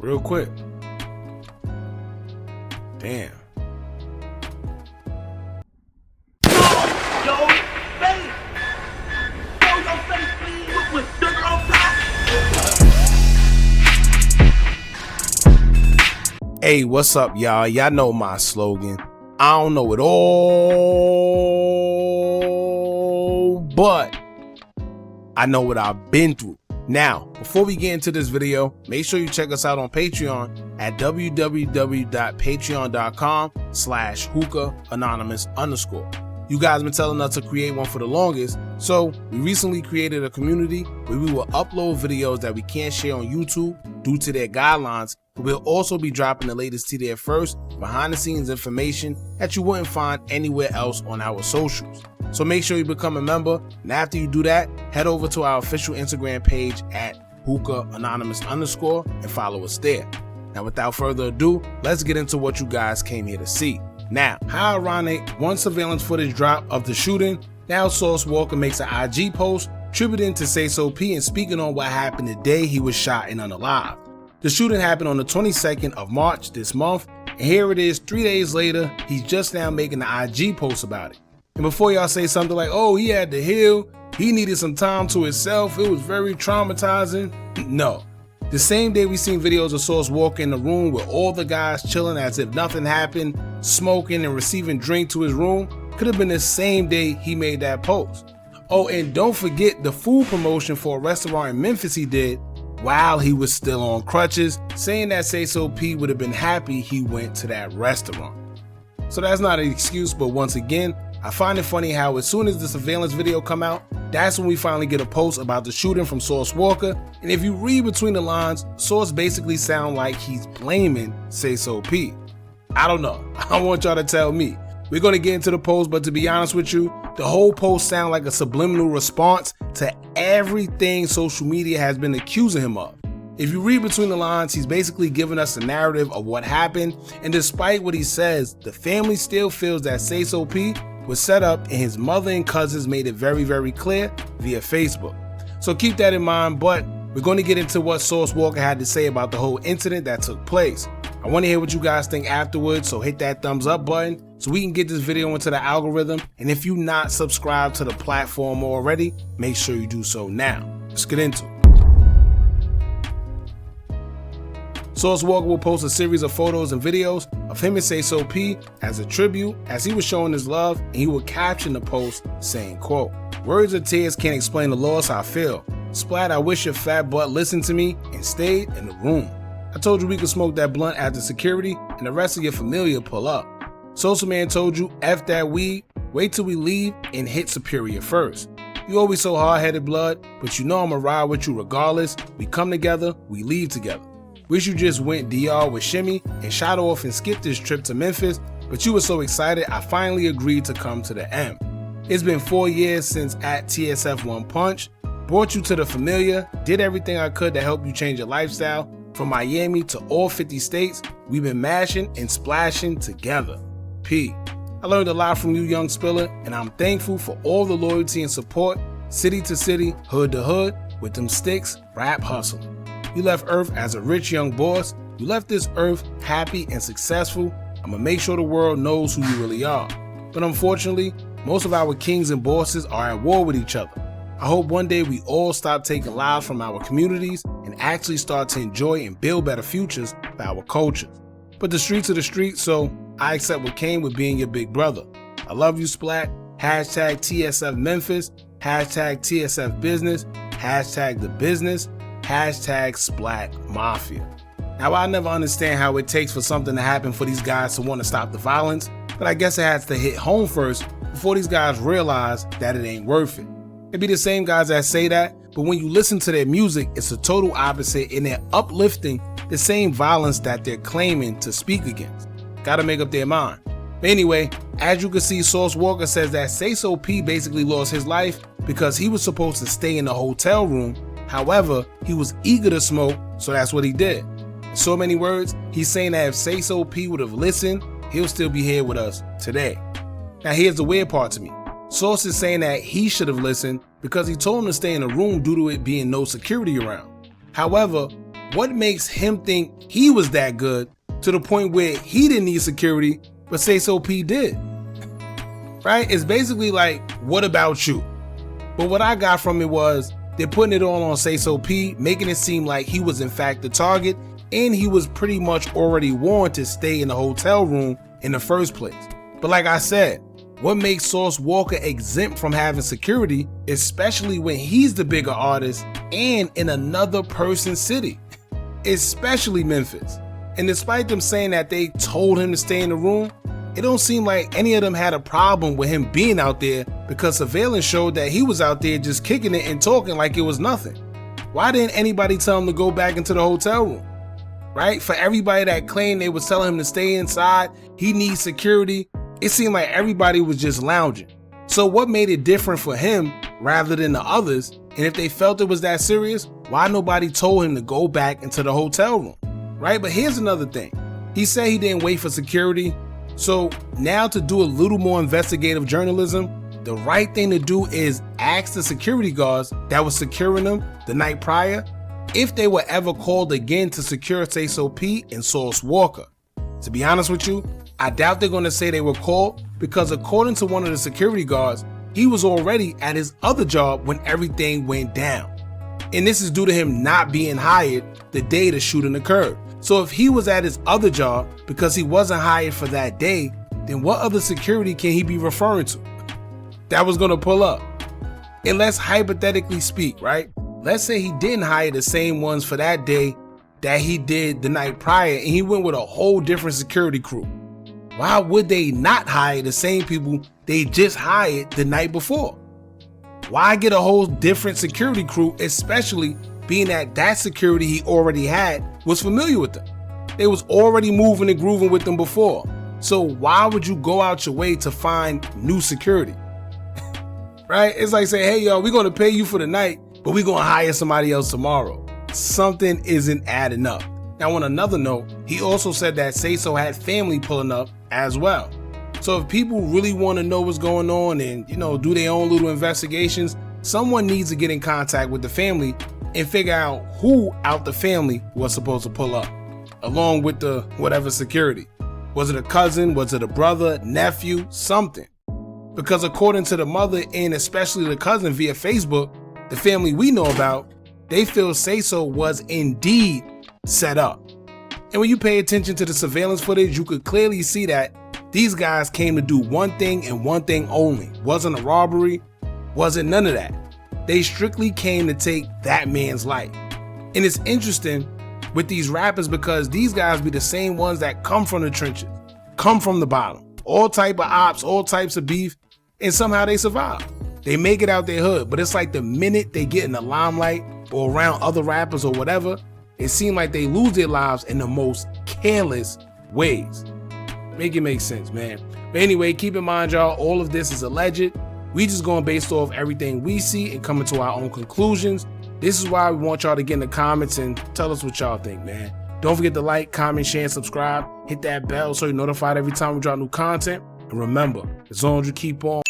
real quick. Damn. Hey, what's up, y'all? Y'all know my slogan. I don't know it all, but I know what I've been through. Now, before we get into this video, make sure you check us out on Patreon at www.patreon.com/Hookah Anonymous _. You guys been telling us to create one for the longest, so we recently created a community where we will upload videos that we can't share on YouTube due to their guidelines, but we'll also be dropping the latest to there first, behind the scenes information that you wouldn't find anywhere else on our socials. So make sure you become a member, and after you do that, head over to our official Instagram page at Hookah Anonymous _ and follow us there. Now without further ado, let's get into what you guys came here to see. Now, how ironic, one surveillance footage drop of the shooting, now Sauce Walka makes an IG post tributing to Sayso P and speaking on what happened the day he was shot and unalived. The shooting happened on the 22nd of March this month, and here it is 3 days later, he's just now making an IG post about it. And before y'all say something like, oh, he had to heal, he needed some time to himself, it was very traumatizing. No. The same day we seen videos of Sauce Walka in the room with all the guys chilling as if nothing happened, smoking and receiving drink to his room, could have been the same day he made that post. Oh, and don't forget the food promotion for a restaurant in Memphis he did while he was still on crutches, saying that Sayso P would have been happy he went to that restaurant. So that's not an excuse, but once again, I find it funny how as soon as the surveillance video come out, that's when we finally get a post about the shooting from Sauce Walka, and if you read between the lines, Sauce basically sound like he's blaming Sayso P. I don't know, I want y'all to tell me. We're gonna get into the post, but to be honest with you, the whole post sound like a subliminal response to everything social media has been accusing him of. If you read between the lines, he's basically giving us a narrative of what happened, and despite what he says, the family still feels that Sayso P was set up and his mother and cousins made it very, very clear via Facebook. So keep that in mind, but we're going to get into what Sauce Walka had to say about the whole incident that took place. I want to hear what you guys think afterwards, so hit that thumbs up button so we can get this video into the algorithm, and if you're not subscribed to the platform already, make sure you do so now. Let's get into it. Sauce Walka will post a series of photos and videos of him and Sayso P as a tribute as he was showing his love, and he would caption the post saying, quote, "Words or tears can't explain the loss I feel. Splat, I wish your fat butt listened to me and stayed in the room. I told you we could smoke that blunt after security and the rest of your familia pull up. Social Man told you, F that weed, wait till we leave and hit Superior first. You always so hard-headed, blood, but you know I'ma ride with you regardless. We come together, we leave together. Wish you just went DR with Shimmy and shot off and skipped this trip to Memphis, but you were so excited I finally agreed to come to the M. It's been 4 years since at TSF One Punch, brought you to the familiar, did everything I could to help you change your lifestyle. From Miami to all 50 states, we've been mashing and splashing together. P. I learned a lot from you, young spiller, and I'm thankful for all the loyalty and support, city to city, hood to hood, with them sticks, rap hustle. You left Earth as a rich young boss. You left this earth happy and successful. I'ma make sure the world knows who you really are. But unfortunately, most of our kings and bosses are at war with each other. I hope one day we all stop taking lives from our communities and actually start to enjoy and build better futures for our cultures. But the streets are the streets, so I accept what came with being your big brother. I love you, Splat. Hashtag TSF Memphis. Hashtag TSF Business. Hashtag The Business. Hashtag Splat Mafia. Now, I never understand how it takes for something to happen for these guys to want to stop the violence, but I guess it has to hit home first before these guys realize that it ain't worth it. It be the same guys that say that, but when you listen to their music, it's the total opposite, and they're uplifting the same violence that they're claiming to speak against. Gotta make up their mind. But anyway, as you can see, Sauce Walka says that Sayso P basically lost his life because he was supposed to stay in the hotel room. However, he was eager to smoke, so that's what he did. In so many words, he's saying that if Sayso P would have listened, he'll still be here with us today. Now here's the weird part to me. Sauce is saying that he should have listened because he told him to stay in a room due to it being no security around. However, what makes him think he was that good to the point where he didn't need security, but Sayso P did? Right? It's basically like, what about you? But what I got from it was they're putting it all on Sayso P, making it seem like he was in fact the target, and he was pretty much already warned to stay in the hotel room in the first place. But like I said, what makes Sauce Walka exempt from having security, especially when he's the bigger artist and in another person's city, especially Memphis? And despite them saying that they told him to stay in the room, it don't seem like any of them had a problem with him being out there, because surveillance showed that he was out there just kicking it and talking like it was nothing. Why didn't anybody tell him to go back into the hotel room? Right? For everybody that claimed they was telling him to stay inside, he needs security, it seemed like everybody was just lounging. So what made it different for him rather than the others? And if they felt it was that serious, why nobody told him to go back into the hotel room? Right? But here's another thing. He said he didn't wait for security. So now, to do a little more investigative journalism, the right thing to do is ask the security guards that was securing them the night prior if they were ever called again to secure Sayso P and Sauce Walka. To be honest with you, I doubt they're going to say they were called, because according to one of the security guards, he was already at his other job when everything went down. And this is due to him not being hired the day the shooting occurred. So if he was at his other job because he wasn't hired for that day, then what other security can he be referring to that was going to pull up? And let's hypothetically speak, right? Let's say he didn't hire the same ones for that day that he did the night prior, and he went with a whole different security crew. Why would they not hire the same people they just hired the night before? Why get a whole different security crew, especially being that that security he already had was familiar with them? They was already moving and grooving with them before. So why would you go out your way to find new security? Right? It's like saying, hey, yo, we're going to pay you for the night, but we're going to hire somebody else tomorrow. Something isn't adding up. Now, on another note, he also said that Sayso had family pulling up as well. So if people really want to know what's going on and, do their own little investigations, someone needs to get in contact with the family and figure out who out the family was supposed to pull up, along with the whatever security. Was it a cousin? Was it a brother, nephew, something? Because according to the mother, and especially the cousin via Facebook, the family we know about, they feel Sayso was indeed set up. And when you pay attention to the surveillance footage, you could clearly see that these guys came to do one thing and one thing only. Wasn't a robbery, wasn't none of that. They strictly came to take that man's life. And it's interesting with these rappers because these guys be the same ones that come from the trenches, come from the bottom, all type of ops, all types of beef, and somehow they survive. They make it out their hood, but it's like the minute they get in the limelight or around other rappers or whatever, it seems like they lose their lives in the most careless ways. Make it make sense, man. But anyway, keep in mind, y'all, all of this is alleged. We just going based off everything we see and coming to our own conclusions. This is why we want y'all to get in the comments and tell us what y'all think, man. Don't forget to like, comment, share, and subscribe. Hit that bell so you're notified every time we drop new content. And remember, as long as you keep on